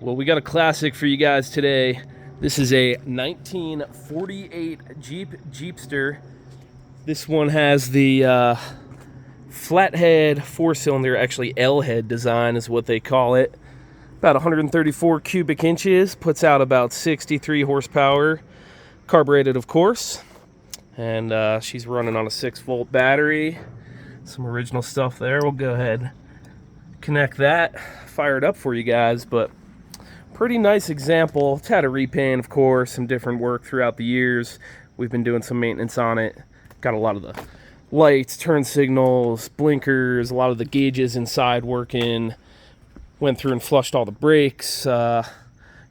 Well, we got a classic for you guys today. This is a 1948 Jeep Jeepster. This one has the flathead four-cylinder, actually L-head design is what they call it. About 134 cubic inches, puts out about 63 horsepower, carbureted of course. And she's running on a 6-volt battery. Some original stuff there. We'll go ahead, connect that, fire it up for you guys. But pretty nice example. It's had a repaint, of course, some different work throughout the years. We've been doing some maintenance on it. Got a lot of the lights, turn signals, blinkers, a lot of the gauges inside working. Went through and flushed all the brakes.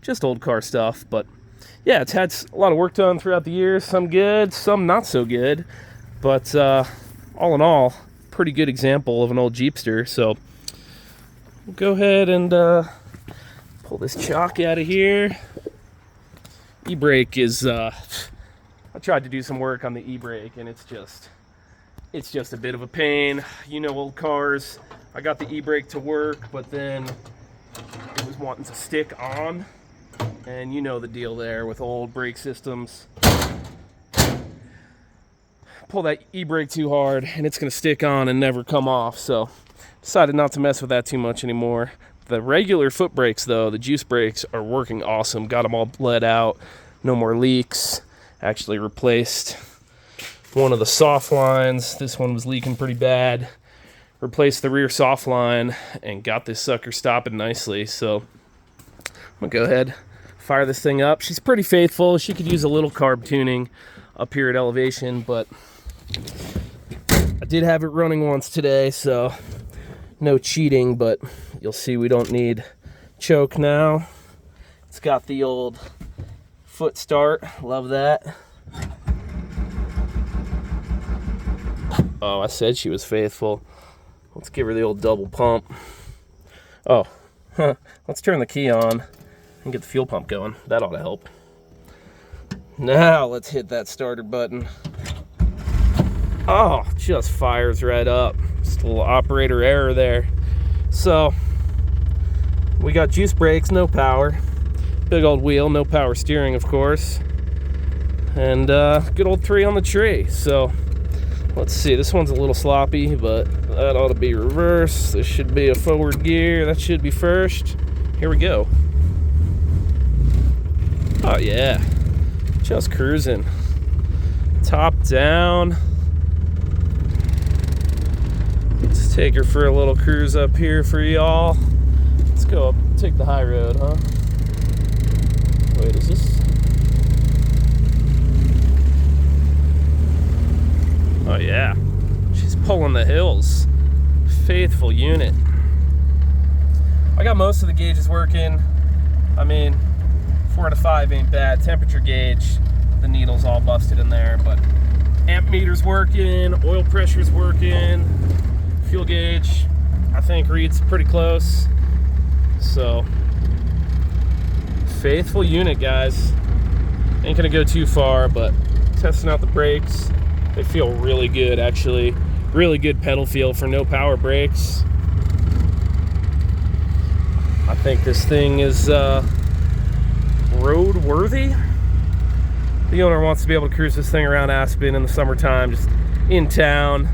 Just old car stuff. But yeah, it's had a lot of work done throughout the years. Some good, some not so good. But all in all, pretty good example of an old Jeepster. So we'll go ahead and pull this chock out of here. E-brake is, I tried to do some work on the e-brake and it's just a bit of a pain. You know, old cars, I got the e-brake to work, but then it was wanting to stick on. And you know the deal there with old brake systems. Pull that e-brake too hard and it's gonna stick on and never come off. So decided not to mess with that too much anymore. The regular foot brakes though, the juice brakes, are working awesome. Got them all bled out, no more leaks. Actually replaced one of the soft lines. This one was leaking pretty bad. Replaced the rear soft line and got this sucker stopping nicely. So I'm gonna go ahead, fire this thing up. She's pretty faithful. She could use a little carb tuning up here at elevation, but I did have it running once today, so no cheating, but you'll see we don't need choke now. It's got the old foot start. Love that. Oh, I said she was faithful. Let's give her the old double pump. Oh, let's turn the key on and get the fuel pump going. That ought to help. Now let's hit that starter button. Oh, just fires right up. Just a little operator error there. So we got juice brakes, no power. Big old wheel, no power steering, of course. And good old 3 on the tree. So let's see, this one's a little sloppy, but that ought to be reverse. This should be a forward gear. That should be first. Here we go. Oh yeah, just cruising. Top down. Let's take her for a little cruise up here for y'all. Let's go up, take the high road, huh? Wait, is this? Oh yeah, she's pulling the hills. Faithful unit. I got most of the gauges working. I mean, 4 out of 5 ain't bad. Temperature gauge, the needle's all busted in there, but amp meter's working, oil pressure's working. Fuel gauge, I think, reads pretty close. So, faithful unit, guys. Ain't gonna go too far, but testing out the brakes. They feel really good, actually. Really good pedal feel for no power brakes. I think this thing is road worthy. The owner wants to be able to cruise this thing around Aspen in the summertime, just in town.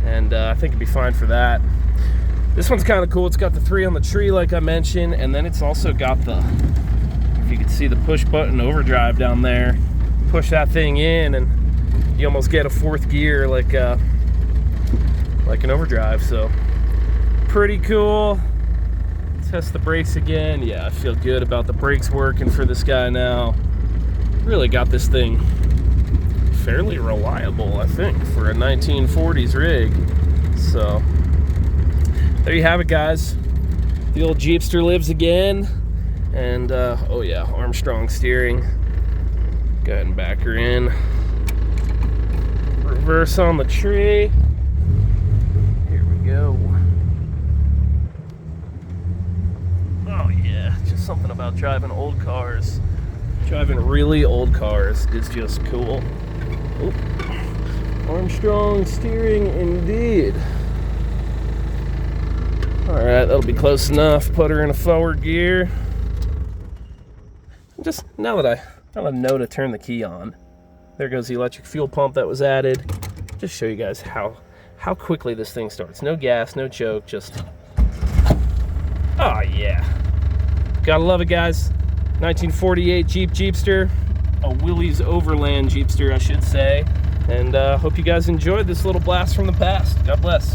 And I think it'd be fine for that. This one's kind of cool. It's got the 3 on the tree, like I mentioned, and then it's also got the, if you can see the push button overdrive down there, push that thing in, and you almost get a 4th gear, like an overdrive. So pretty cool. Test the brakes again. Yeah, I feel good about the brakes working for this guy now. Really got this thing fairly reliable, I think, for a 1940s rig. So there you have it, guys. The old Jeepster lives again. And oh yeah, Armstrong steering. Go ahead and back her in. Reverse on the tree. Here we go. Oh yeah, just something about driving old cars. Driving really old cars is just cool. Oh. Armstrong steering indeed. Alright, that'll be close enough. Put her in a forward gear. Just now that I know to turn the key on. There goes the electric fuel pump that was added. Just show you guys how quickly this thing starts. No gas, no choke, just, oh yeah. Gotta love it, guys. 1948 Jeep Jeepster, a Willys Overland Jeepster, I should say. And hope you guys enjoyed this little blast from the past. God bless.